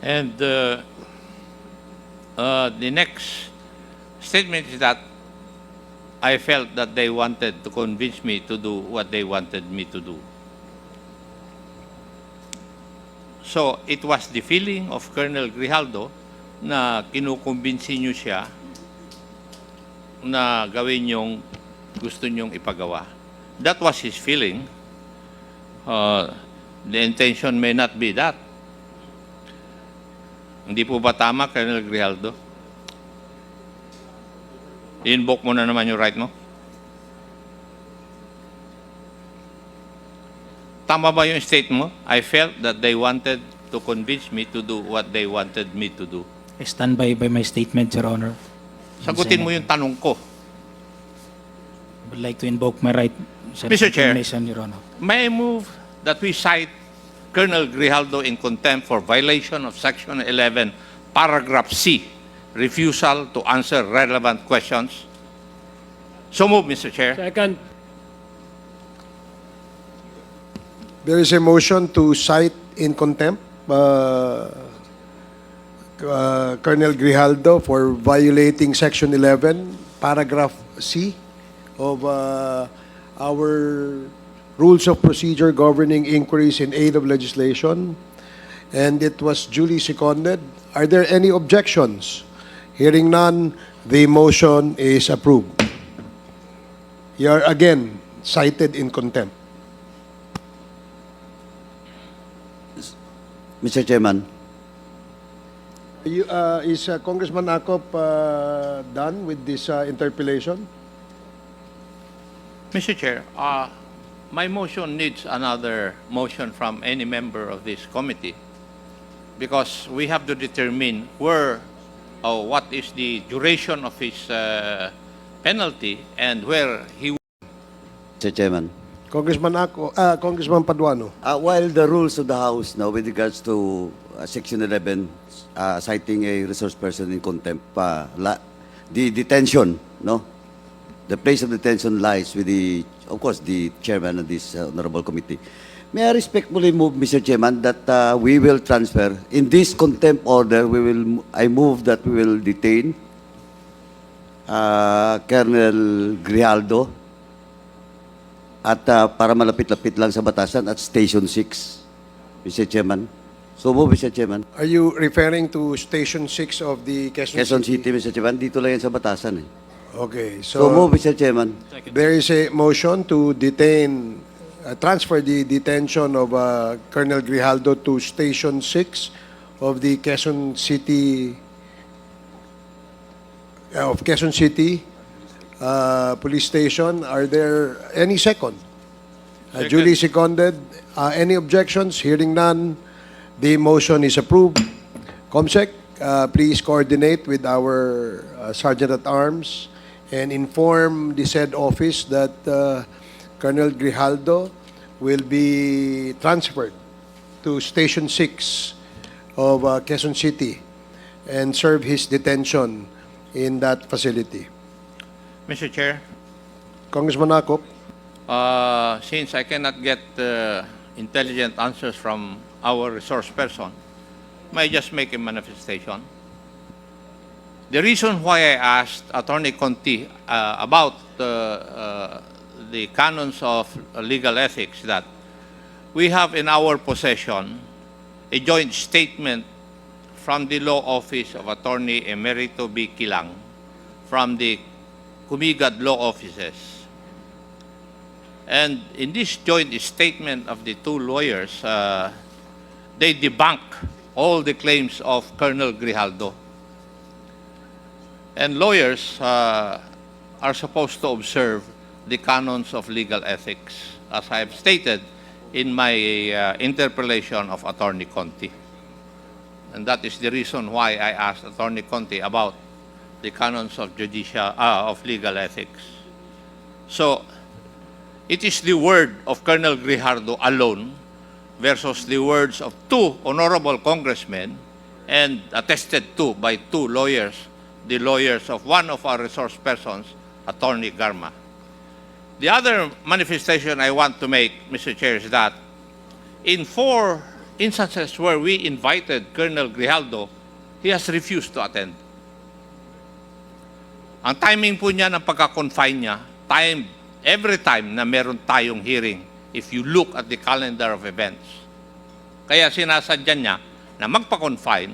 And the next statement is that I felt that they wanted to convince me to do what they wanted me to do. So, it was the feeling of Colonel Grijaldo na kinukumbinsi niyo siya na gawin yung gusto niyong ipagawa. That was his feeling. The intention may not be that. Hindi po ba tama, Colonel Grijaldo? I-invoke mo na naman yung right mo. Tama ba yung state mo? I felt that they wanted to convince me to do what they wanted me to do. I stand by my statement, Your Honor. Sagutin mo yung tanong ko. I would like to invoke my right. Mr. Chair, Your Honor. May I move that we cite Colonel Grijaldo in contempt for violation of Section 11, Paragraph C, refusal to answer relevant questions? So move, Mr. Chair. Second. There is a motion to cite in contempt Colonel Grijaldo for violating Section 11, Paragraph C of our Rules of Procedure governing inquiries in aid of legislation, and it was duly seconded. Are there any objections? Hearing none, the motion is approved. You are again cited in contempt. Mr. Chairman, Is Congressman Akop done with this interpellation? Mr. Chair, my motion needs another motion from any member of this committee because we have to determine where or what is the duration of his penalty and where he. Mr. Chairman, Congressman Congressman Paduano. while the rules of the House now with regards to Section 11, citing a resource person in contempt, the detention, no? The place of detention lies with of course, the chairman of this honorable committee. May I respectfully move, Mr. Chairman, that we will transfer, in this contempt order, I move that we will detain Colonel Grijaldo at para malapit-lapit lang sa batasan at Station 6, Mr. Chairman. So move, Mr. Chairman. Are you referring to Station 6 of the Quezon City, Mr. Chairman. Dito lang yan sa batasan eh. Okay, So move, Mr. Chairman. there is a motion to detain, transfer the detention of Colonel Grijaldo to Station 6 of the Quezon City, Police Station. Are there any second? Second. Duly seconded. Any objections? Hearing none, the motion is approved. Comsec, please coordinate with our Sergeant at Arms and inform the said office that Colonel Grijaldo will be transferred to Station 6 of Quezon City and serve his detention in that facility. Mr. Chair, Congressman Akop. since I cannot get intelligent answers from our resource person, may I just make a manifestation? The reason why I asked Attorney Conti about the canons of legal ethics that we have in our possession a joint statement from the law office of Attorney Emerito B. Kitang from the Kumigad law offices. And in this joint statement of the two lawyers, they debunk all the claims of Colonel Grijaldo. And lawyers are supposed to observe the canons of legal ethics, as I have stated in my interpellation of Attorney Conti. And that is the reason why I asked Attorney Conti about the canons of legal ethics. So, it is the word of Colonel Grijaldo alone versus the words of two honorable congressmen and attested to by two lawyers, the lawyers of one of our resource persons, Attorney Garma. The other manifestation I want to make, Mr. Chair, is that in 4 instances where we invited Colonel Grijaldo, he has refused to attend. Ang timing po niya ng pagka-confine niya, every time na meron tayong hearing, if you look at the calendar of events. Kaya sinasadya niya na magpa-confine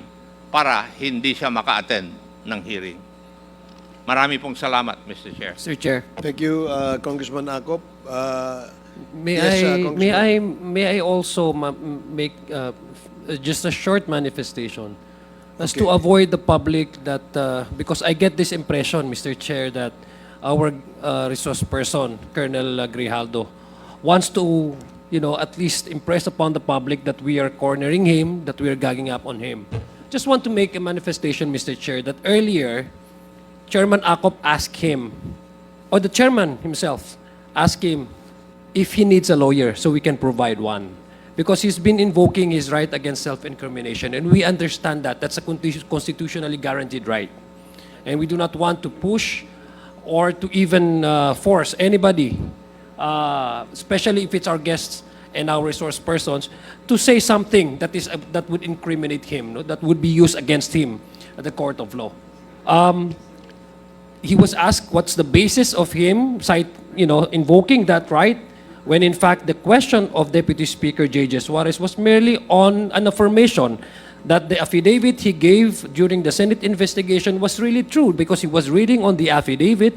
para hindi siya maka-attend ng hearing. Marami pong salamat, Mr. Chair. Mr. Chair, Thank you, Congressman Akop. may Yes, I Congressman. may I also make just a short manifestation as to Okay. avoid the public that because I get this impression, Mr. Chair, that our resource person, Colonel Grijaldo, wants to, at least impress upon the public that we are cornering him, that we are gagging up on him. Just want to make a manifestation, Mr. Chair, that earlier, Chairman Akop asked him, or the chairman himself, asked him if he needs a lawyer so we can provide one. Because he's been invoking his right against self-incrimination, and we understand that. That's a constitutionally guaranteed right. And we do not want to push or to even force anybody, especially if it's our guests and our resource persons, to say something that would incriminate him, no? That would be used against him at the court of law. He was asked what's the basis of him invoking that right, when in fact the question of Deputy Speaker J.J. Suarez was merely on an affirmation that the affidavit he gave during the Senate investigation was really true, because he was reading on the affidavit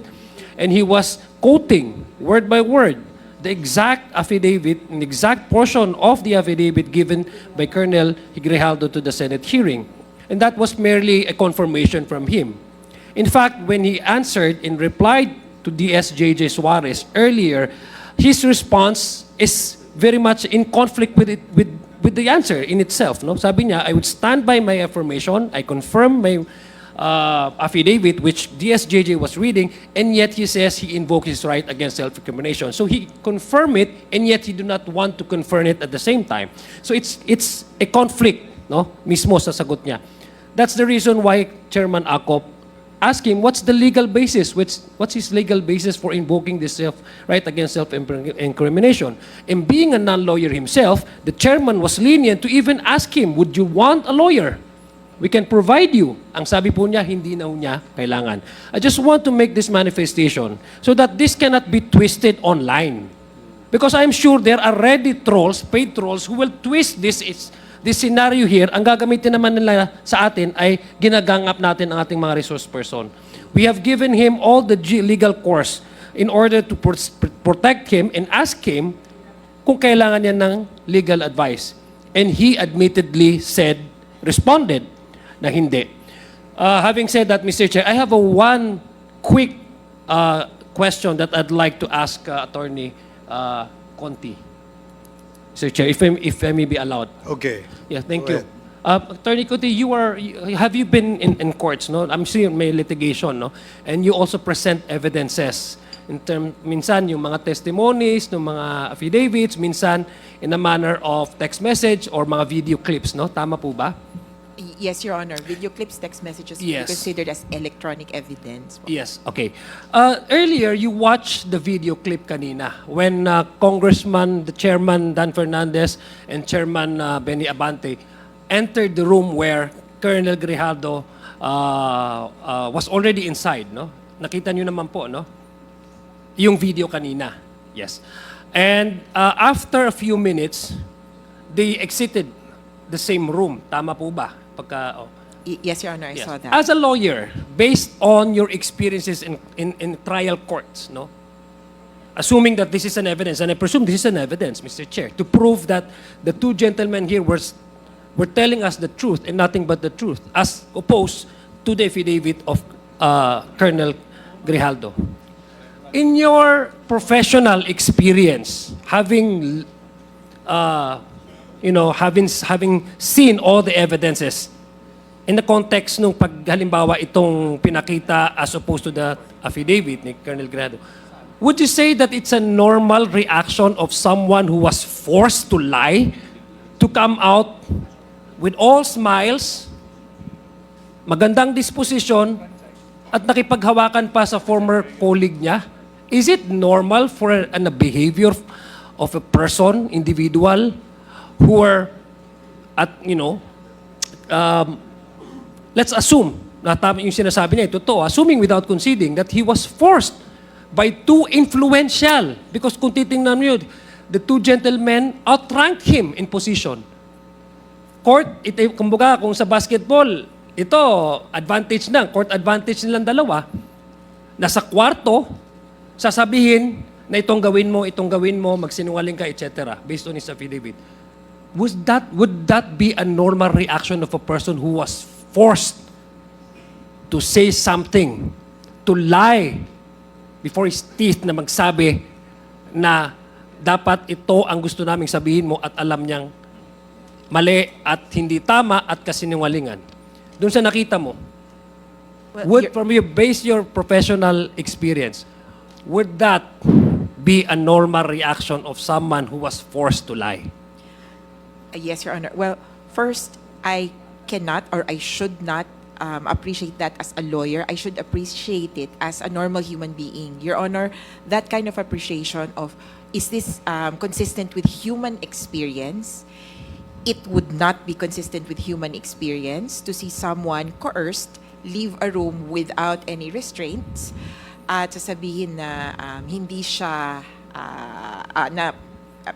and he was quoting word by word the exact affidavit, an exact portion of the affidavit given by Colonel Grijaldo to the Senate hearing. And that was merely a confirmation from him. In fact, when he answered and replied to DSJJ Suarez earlier, his response is very much in conflict with the answer in itself. No? Sabi niya, I would stand by my affirmation, I confirm my affidavit which DSJJ was reading, and yet he says he invoked his right against self-incrimination. So he confirmed it, and yet he do not want to confirm it at the same time. So it's a conflict, no? Mismo sa sagot niya. That's the reason why Chairman Akop asked him what's the legal basis, what's his legal basis for invoking this right against self-incrimination. And being a non-lawyer himself, the chairman was lenient to even ask him, would you want a lawyer? We can provide you. Ang sabi po niya, hindi na niya kailangan. I just want to make this manifestation so that this cannot be twisted online. Because I'm sure there are ready trolls, paid trolls, who will twist this scenario here. Ang gagamitin naman nila sa atin ay ginagangap natin ang ating mga resource person. We have given him all the legal course in order to protect him and ask him kung kailangan niya ng legal advice. And he admittedly responded na hindi. Having said that, Mr. Chair, I have one quick question that I'd like to ask Attorney Conti. Mr. Chair, if I may be allowed. Okay. Yeah, thank Go you. Attorney Conti, have you been in courts, no? I'm seeing may litigation, no? And you also present evidences. Minsan yung mga testimonies, ng mga affidavits, minsan in a manner of text message or mga video clips, no? Tama po ba? Yes, Your Honor. Video clips, text messages will Yes. be considered as electronic evidence. Yes, okay. Earlier, you watched the video clip kanina when Congressman, the Chairman Dan Fernandez and Chairman Benny Abante entered the room where Colonel Grijaldo was already inside, no? Nakita niyo naman po, no? Yung video kanina. Yes. And after a few minutes, they exited the same room. Tama po ba? Yes, Your Honor, I Yes. saw that. As a lawyer, based on your experiences in trial courts, no? Assuming that this is an evidence, and I presume this is an evidence, Mr. Chair, to prove that the two gentlemen here were telling us the truth and nothing but the truth, as opposed to the affidavit of Colonel Grijaldo. In your professional experience, having having seen all the evidences in the context nung halimbawa itong pinakita as opposed to the affidavit ni Colonel Grijaldo, would you say that it's a normal reaction of someone who was forced to lie to come out with all smiles, magandang disposition, at nakipaghawakan pa sa former colleague niya? Is it normal for a behavior of a person, individual, who are at, let's assume na tama yung sinasabi niya, totoo, assuming without conceding that he was forced by two influential, because kung titingnan mo yun, the two gentlemen outranked him in position. Court, kumbaga, kung sa basketball, ito, advantage na, court advantage nilang dalawa, nasa kwarto, sasabihin na itong gawin mo, magsinungaling ka, etc. based on his affidavit. Would that be a normal reaction of a person who was forced to say something, to lie before his teeth na magsabi na dapat ito ang gusto naming sabihin mo at alam niyang mali at hindi tama at kasinungalingan? Doon sa nakita mo, from your professional experience, would that be a normal reaction of someone who was forced to lie? Yes, Your Honor. Well, first, I cannot or I should not appreciate that as a lawyer. I should appreciate it as a normal human being. Your Honor, that kind of appreciation of, is this consistent with human experience? It would not be consistent with human experience to see someone coerced leave a room without any restraints at sasabihin na hindi siya na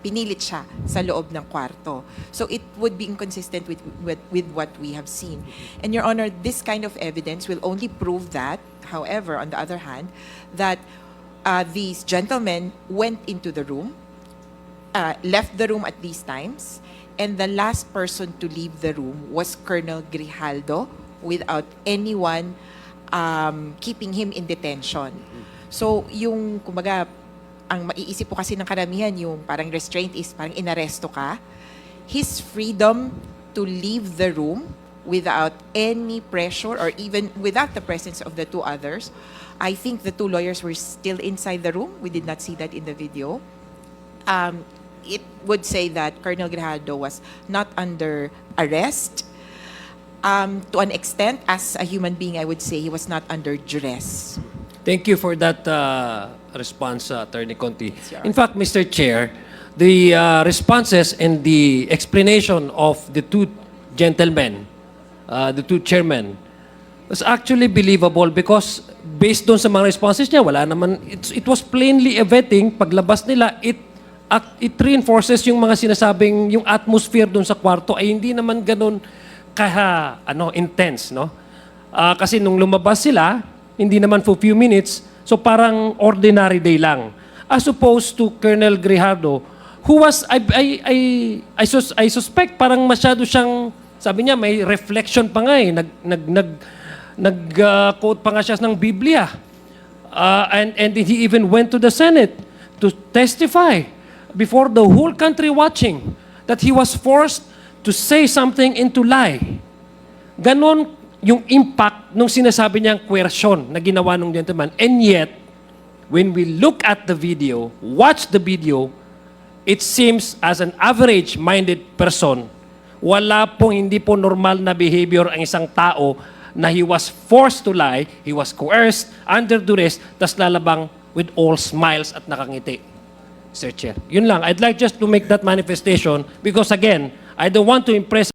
pinilit siya sa loob ng kwarto. So it would be inconsistent with what we have seen. And Your Honor, this kind of evidence will only prove that, however, on the other hand, that these gentlemen went into the room, left the room at these times, and the last person to leave the room was Colonel Grijaldo without anyone keeping him in detention. So yung, kumbaga, ang maiisip po kasi ng karamihan, yung parang restraint is parang inaresto ka. His freedom to leave the room without any pressure or even without the presence of the two others. I think the two lawyers were still inside the room. We did not see that in the video. It would say that Colonel Grijaldo was not under arrest. To an extent, as a human being, I would say he was not under duress. Thank you for that response, Attorney Conti. Sir. In fact, Mr. Chair, the responses and the explanation of the two gentlemen, the two chairmen, was actually believable because based doon sa mga responses niya, wala naman, it was plainly evident, paglabas nila, it reinforces yung mga sinasabing, yung atmosphere doon sa kwarto ay hindi naman ganun intense, no? Kasi nung lumabas sila, hindi naman for few minutes, so parang ordinary day lang. As opposed to Colonel Grijaldo, who was, I suspect, parang masyado siyang, sabi niya, may reflection pa nga eh, nag-quote pa nga siya ng Biblia. And he even went to the Senate to testify before the whole country watching that he was forced to say something and to lie. Ganon yung impact nung sinasabi niyang coercion na ginawa ng gentleman. And yet, when we look at the video, watch the video, it seems as an average-minded person, hindi po normal na behavior ang isang tao na he was forced to lie, he was coerced, under duress, tas lalabang with all smiles at nakangiti. Sir Chair. Yun lang. I'd like just to make that manifestation because again, I don't want to impress